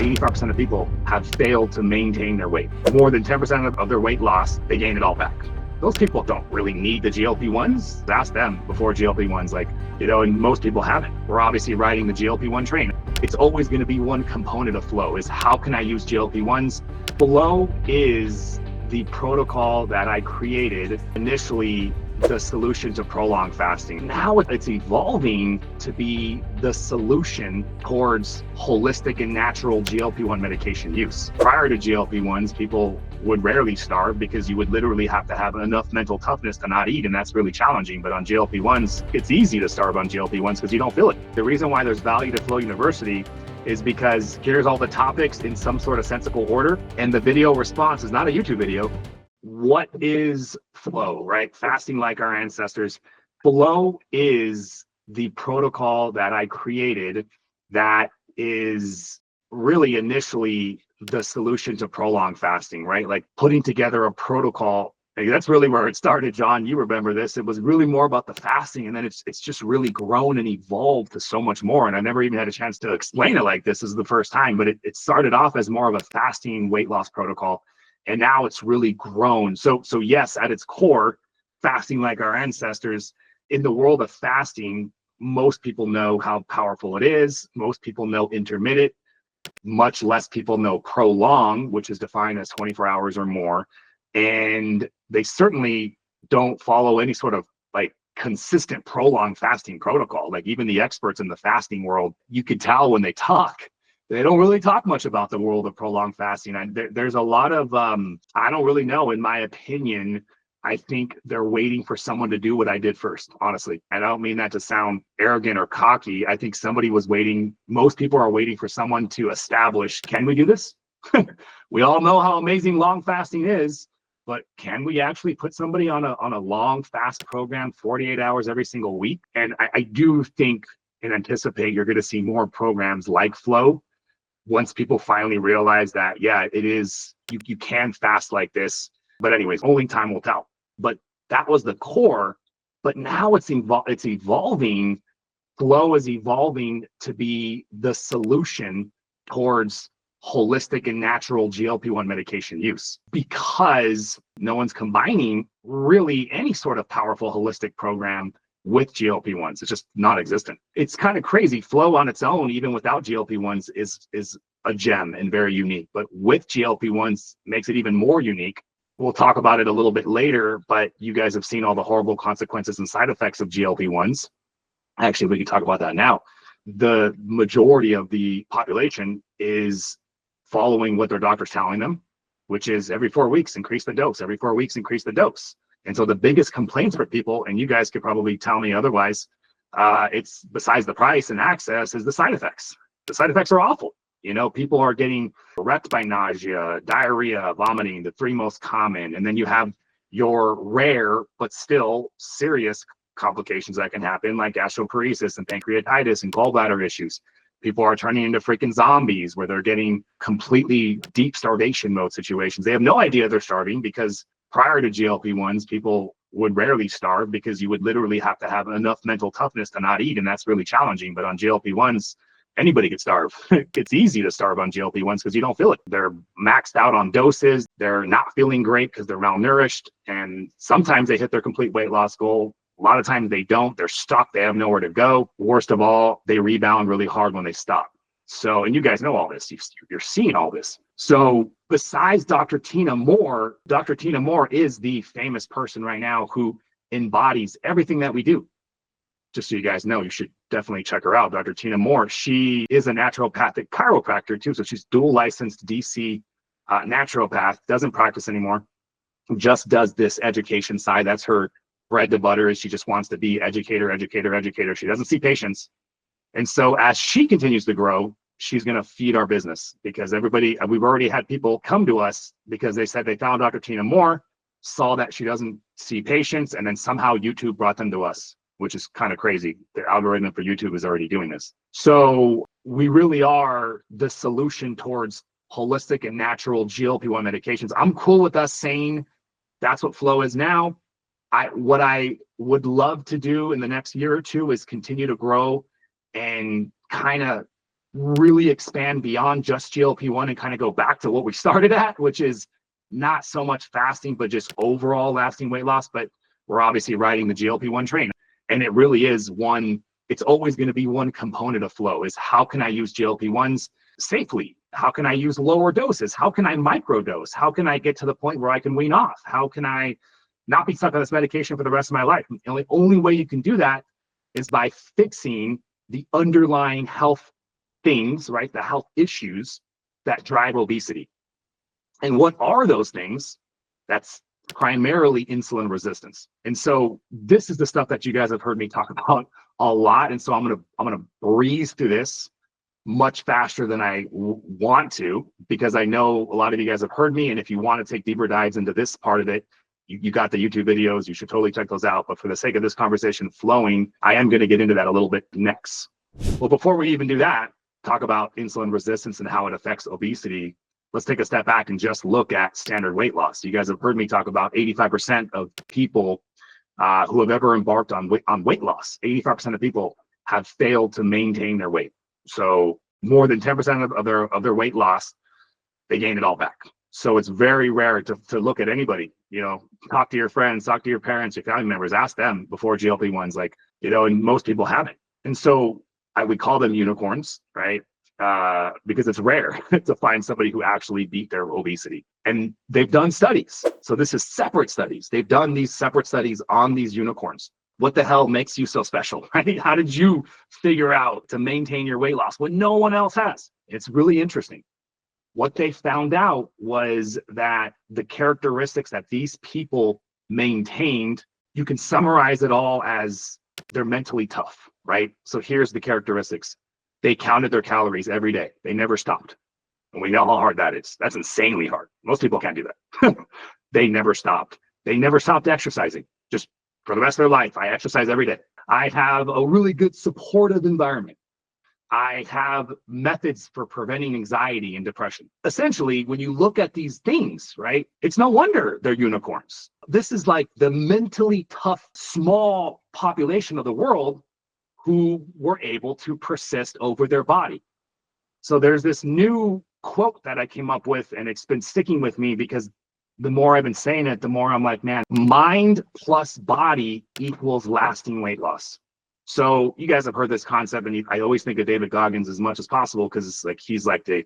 85% of people have failed to maintain their weight. More than 10% of their weight loss, they gain it all back. Those people don't really need the GLP-1s. Ask them before GLP-1s, and most people haven't. We're obviously riding the GLP-1 train. It's always going to be one component of FLOA is how can I use GLP-1s? FLOA is the protocol that I created initially, the solution to prolonged fasting. Now it's evolving to be the solution towards holistic and natural GLP-1 medication use. Prior to GLP-1s, people would rarely starve because you would literally have to have enough mental toughness to not eat, and that's really challenging. But on GLP-1s, it's easy to starve on GLP-1s because you don't feel it. The reason why there's value to FLOA University is because here's all the topics in some sort of sensible order, and the video response is not a YouTube video. What is FLOA, right? Fasting like our ancestors. FLOA is the protocol that I created that is really initially the solution to prolonged fasting, right? Like putting together a protocol. That's really where it started, John. You remember this. It was really more about the fasting, and then it's just really grown and evolved to so much more. And I never even had a chance to explain it like this. This is the first time, but it started off as more of a fasting weight loss protocol. And now it's really grown. So yes, at its core, fasting like our ancestors. In the world of fasting, most people know how powerful it is. Most people know intermittent. Much less people know prolonged, which is defined as 24 hours or more. And they certainly don't follow any sort of consistent prolonged fasting protocol. Like even the experts in the fasting world, you could tell when they talk. They don't really talk much about the world of prolonged fasting. There's a lot of, I don't really know, in my opinion, I think they're waiting for someone to do what I did first, honestly. And I don't mean that to sound arrogant or cocky. I think somebody was waiting. Most people are waiting for someone to establish, can we do this? We all know how amazing long fasting is, but can we actually put somebody on a long fast program, 48 hours every single week? And I do think and anticipate you're going to see more programs like FLOA once people finally realize that, yeah, it is, you can fast like this. But anyways, only time will tell. But that was the core. But now it's evolving. FLOA is evolving to be the solution towards holistic and natural GLP-1 medication use, because no one's combining really any sort of powerful holistic program with GLP-1s. It's just not existent. It's kind of crazy. FLOA on its own, even without GLP-1s, is a gem and very unique. But with GLP-1s, makes it even more unique. We'll talk about it a little bit later, but you guys have seen all the horrible consequences and side effects of GLP-1s. Actually, we can talk about that now. The majority of the population is following what their doctor's telling them, which is every 4 weeks, increase the dose. Every 4 weeks, increase the dose. And so the biggest complaints for people, and you guys could probably tell me otherwise, it's besides the price and access, is the side effects. The side effects are awful. People are getting wrecked by nausea, diarrhea, vomiting, the three most common. And then you have your rare, but still serious complications that can happen, like gastroparesis and pancreatitis and gallbladder issues. People are turning into freaking zombies where they're getting completely deep starvation mode situations. They have no idea they're starving because prior to GLP-1s, people would rarely starve because you would literally have to have enough mental toughness to not eat, and that's really challenging. But on GLP-1s, anybody could starve. It's easy to starve on GLP-1s because you don't feel it. They're maxed out on doses. They're not feeling great because they're malnourished, and sometimes they hit their complete weight loss goal. A lot of times they don't. They're stuck. They have nowhere to go. Worst of all, they rebound really hard when they stop. So, and you guys know all this. You're seeing all this. So besides Dr. Tina Moore is the famous person right now who embodies everything that we do. Just so you guys know, you should definitely check her out. Dr. Tina Moore, she is a naturopathic chiropractor too. So she's dual licensed DC naturopath, doesn't practice anymore, just does this education side. That's her bread to butter, is she just wants to be educator. She doesn't see patients. And so as she continues to grow, she's going to feed our business, because we've already had people come to us because they said they found Dr. Tina Moore, saw that she doesn't see patients, and then somehow YouTube brought them to us, which is kind of crazy. The algorithm for YouTube is already doing this. So we really are the solution towards holistic and natural GLP-1 medications. I'm cool with us saying that's what FLOA is now. What I would love to do in the next year or two is continue to grow and kind of really expand beyond just GLP-1 and kind of go back to what we started at, which is not so much fasting, but just overall lasting weight loss. But we're obviously riding the GLP-1 train. And it really is it's always going to be one component of flow is how can I use GLP-1s safely? How can I use lower doses? How can I microdose? How can I get to the point where I can wean off? How can I not be stuck on this medication for the rest of my life? And the only way you can do that is by fixing the underlying health things, right? The health issues that drive obesity. And what are those things? That's primarily insulin resistance. And so this is the stuff that you guys have heard me talk about a lot. And so I'm gonna breeze through this much faster than I want to, because I know a lot of you guys have heard me. And if you want to take deeper dives into this part of it, you got the YouTube videos, you should totally check those out. But for the sake of this conversation flowing, I am going to get into that a little bit next. Well, before we even do that, talk about insulin resistance and how it affects obesity, let's take a step back and just look at standard weight loss. You guys have heard me talk about 85% of people who have ever embarked on weight loss, 85% of people have failed to maintain their weight. So more than 10% of their weight loss, they gain it all back. So it's very rare to look at anybody, talk to your friends, talk to your parents, your family members, ask them before GLP-1s, and most people haven't. And so I would call them unicorns, right? Because it's rare to find somebody who actually beat their obesity. And they've done studies. So this is separate studies. They've done these separate studies on these unicorns. What the hell makes you so special, right? How did you figure out to maintain your weight loss when no one else has? It's really interesting. What they found out was that the characteristics that these people maintained, you can summarize it all as they're mentally tough, right? So here's the characteristics. They counted their calories every day. They never stopped. And we know how hard that is. That's insanely hard. Most people can't do that. They never stopped. They never stopped exercising. Just for the rest of their life, I exercise every day. I have a really good supportive environment. I have methods for preventing anxiety and depression. Essentially, when you look at these things, right, it's no wonder they're unicorns. This is like the mentally tough, small population of the world who were able to persist over their body. So there's this new quote that I came up with, and it's been sticking with me because the more I've been saying it, the more I'm like, man, mind plus body equals lasting weight loss. So you guys have heard this concept, and I always think of David Goggins as much as possible because it's like he's like the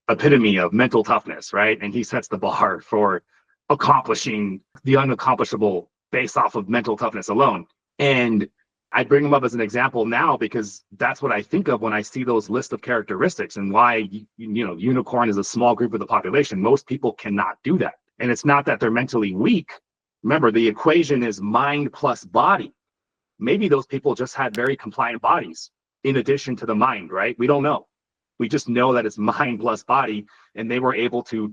epitome of mental toughness, right? And he sets the bar for accomplishing the unaccomplishable based off of mental toughness alone. And I bring him up as an example now because that's what I think of when I see those list of characteristics and why unicorn is a small group of the population. Most people cannot do that. And it's not that they're mentally weak. Remember, the equation is mind plus body. Maybe those people just had very compliant bodies in addition to the mind, right? We don't know. We just know that it's mind plus body, and they were able to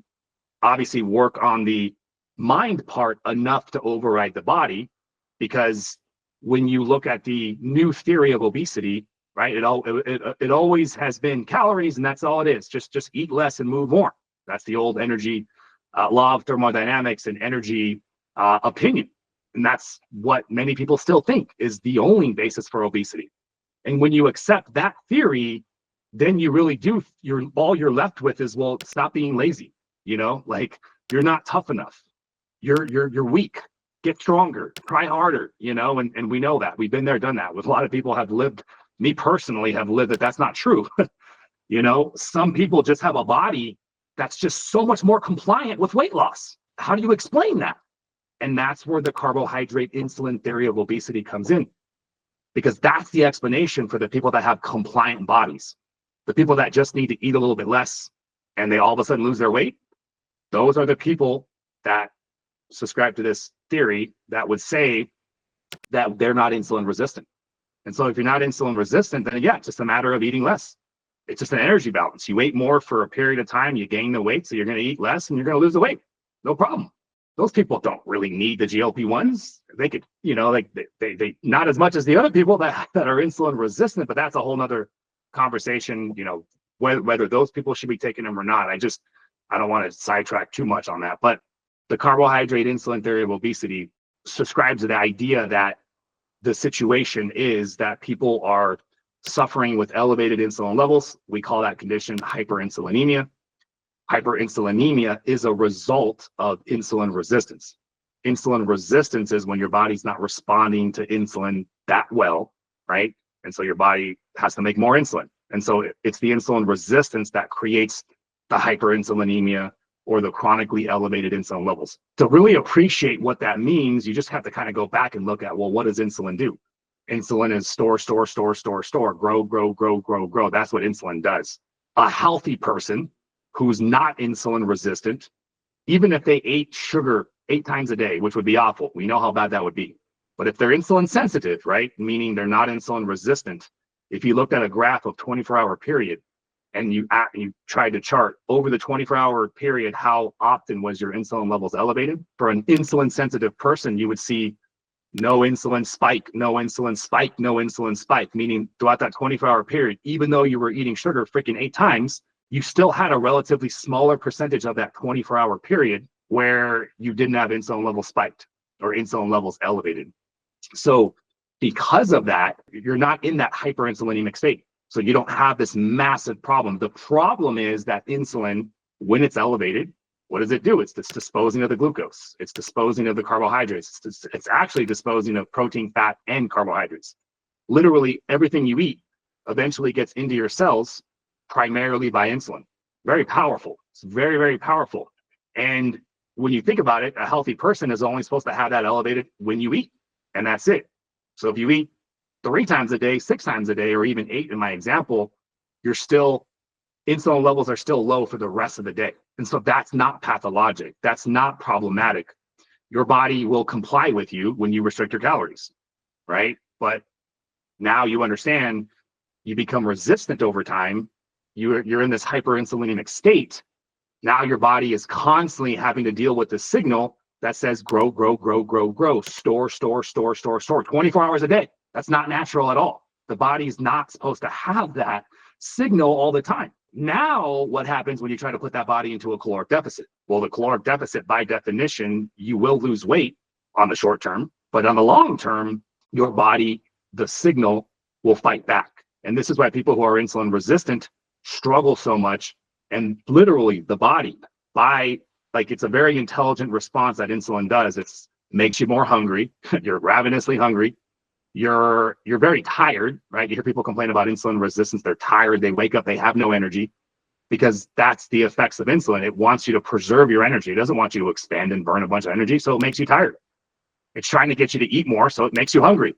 obviously work on the mind part enough to override the body, because when you look at the new theory of obesity, right, it always has been calories, and that's all it is. Just eat less and move more. That's the old energy law of thermodynamics and energy opinion. And that's what many people still think is the only basis for obesity. And when you accept that theory, then you really do, all you're left with is, well, stop being lazy. Like you're not tough enough. You're weak. Get stronger, try harder, and we know that. We've been there, done that. With a lot of people have lived, me personally have lived that's not true. Some people just have a body that's just so much more compliant with weight loss. How do you explain that? And that's where the carbohydrate insulin theory of obesity comes in, because that's the explanation for the people that have compliant bodies. The people that just need to eat a little bit less and they all of a sudden lose their weight. Those are the people that subscribe to this theory that would say that they're not insulin resistant. And so if you're not insulin resistant, then yeah, it's just a matter of eating less. It's just an energy balance. You ate more for a period of time, you gain the weight, so you're going to eat less and you're going to lose the weight. No problem. Those people don't really need the GLP-1s. They could, they not as much as the other people that are insulin resistant, but that's a whole nother conversation, whether those people should be taking them or not. I don't want to sidetrack too much on that. But the carbohydrate insulin theory of obesity subscribes to the idea that the situation is that people are suffering with elevated insulin levels. We call that condition hyperinsulinemia. Hyperinsulinemia is a result of insulin resistance. Insulin resistance is when your body's not responding to insulin that well, right? And so your body has to make more insulin. And so it's the insulin resistance that creates the hyperinsulinemia or the chronically elevated insulin levels. To really appreciate what that means, you just have to kind of go back and look at, well, what does insulin do? Insulin is store, grow. That's what insulin does. A healthy person who's not insulin resistant, even if they ate sugar 8 times a day, which would be awful. We know how bad that would be. But if they're insulin sensitive, right, meaning they're not insulin resistant, if you looked at a graph of 24-hour period and you tried to chart over the 24-hour period how often was your insulin levels elevated, for an insulin sensitive person, you would see no insulin spike, no insulin spike, no insulin spike, meaning throughout that 24-hour period, even though you were eating sugar freaking 8 times, you still had a relatively smaller percentage of that 24-hour period where you didn't have insulin levels spiked or insulin levels elevated. So because of that, you're not in that hyperinsulinemic state. So you don't have this massive problem. The problem is that insulin, when it's elevated, what does it do? It's disposing of the glucose. It's disposing of the carbohydrates. It's actually disposing of protein, fat, and carbohydrates. Literally everything you eat eventually gets into your cells primarily by insulin. Very powerful. It's very, very powerful. And when you think about it, a healthy person is only supposed to have that elevated when you eat, and that's it. So if you eat 3 times a day, 6 times a day, or even 8 in my example, insulin levels are still low for the rest of the day. And so that's not pathologic. That's not problematic. Your body will comply with you when you restrict your calories, right? But now you understand, you become resistant over time. You're in this hyperinsulinemic state. Now your body is constantly having to deal with the signal that says grow, store 24 hours a day. That's not natural at all. The body's not supposed to have that signal all the time. Now, what happens when you try to put that body into a caloric deficit? Well, the caloric deficit, by definition, you will lose weight on the short term, but on the long term, your body, the signal will fight back. And this is why people who are insulin resistant struggle so much. And literally the body, it's a very intelligent response that insulin does. It makes you more hungry. You're ravenously hungry. You're very tired, right? You hear people complain about insulin resistance. They're tired. They wake up, they have no energy, because that's the effects of insulin. It wants you to preserve your energy. It doesn't want you to expand and burn a bunch of energy. So it makes you tired. It's trying to get you to eat more. So it makes you hungry.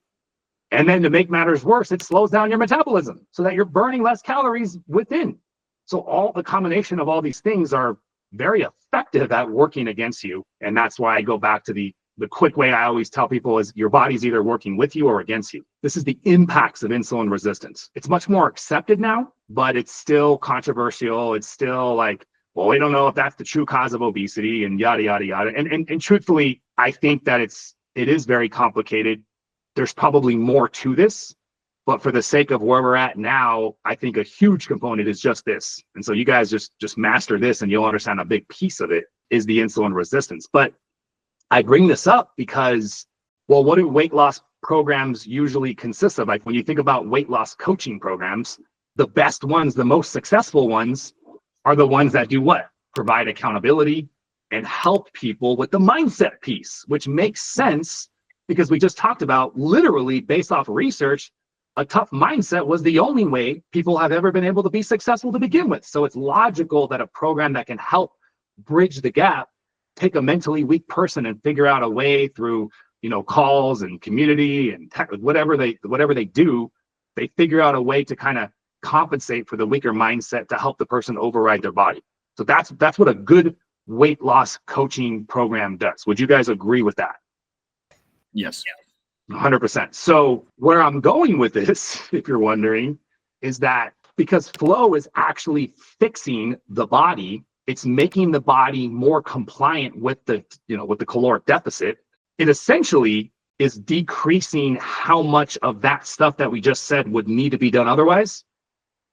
And then to make matters worse, it slows down your metabolism so that you're burning less calories within. So all the combination of all these things are very effective at working against you. And that's why I go back to the quick way I always tell people is your body's either working with you or against you. This is the impacts of insulin resistance. It's much more accepted now, but it's still controversial. It's still like, well, we don't know if that's the true cause of obesity and yada, yada, yada. And truthfully, I think that it is very complicated. There's probably more to this, but for the sake of where we're at now, I think a huge component is just this. And so you guys just master this and you'll understand a big piece of it is the insulin resistance. But I bring this up because, well, what do weight loss programs usually consist of? Like when you think about weight loss coaching programs, the best ones, the most successful ones are the ones that do what? Provide accountability and help people with the mindset piece, which makes sense because we just talked about literally based off research, a tough mindset was the only way people have ever been able to be successful to begin with. So it's logical that a program that can help bridge the gap, take a mentally weak person and figure out a way through, calls and community and whatever they do, they figure out a way to kind of compensate for the weaker mindset to help the person override their body. So that's what a good weight loss coaching program does. Would you guys agree with that? Yes. 100%. So where I'm going with this, if you're wondering, is that because FLOA is actually fixing the body, it's making the body more compliant with the caloric deficit. It essentially is decreasing how much of that stuff that we just said would need to be done otherwise,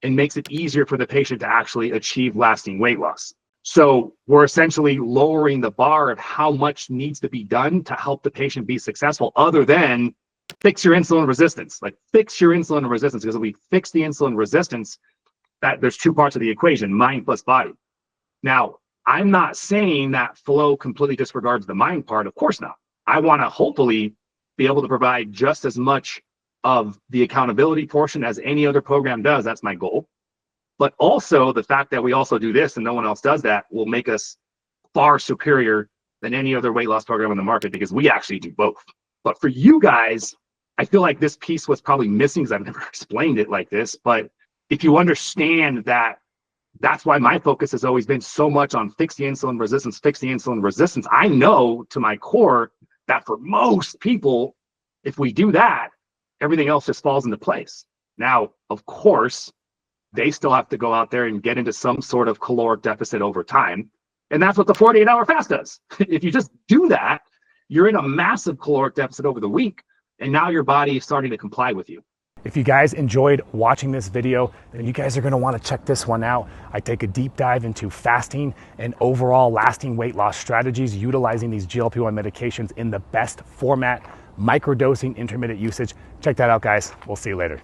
and makes it easier for the patient to actually achieve lasting weight loss. So we're essentially lowering the bar of how much needs to be done to help the patient be successful, other than fix your insulin resistance. Like fix your insulin resistance, because if we fix the insulin resistance, that there's two parts of the equation, mind plus body. Now, I'm not saying that FLOA completely disregards the mind part. Of course not. I want to hopefully be able to provide just as much of the accountability portion as any other program does. That's my goal. But also the fact that we also do this and no one else does that will make us far superior than any other weight loss program on the market, because we actually do both. But for you guys, I feel like this piece was probably missing because I've never explained it like this. But if you understand that, that's why my focus has always been so much on fix the insulin resistance, fix the insulin resistance. I know to my core that for most people, if we do that, everything else just falls into place. Now, of course, they still have to go out there and get into some sort of caloric deficit over time. And that's what the 48-hour fast does. If you just do that, you're in a massive caloric deficit over the week, and now your body is starting to comply with you. If you guys enjoyed watching this video, then you guys are going to want to check this one out. I take a deep dive into fasting and overall lasting weight loss strategies utilizing these GLP-1 medications in the best format, microdosing, intermittent usage. Check that out, guys. We'll see you later.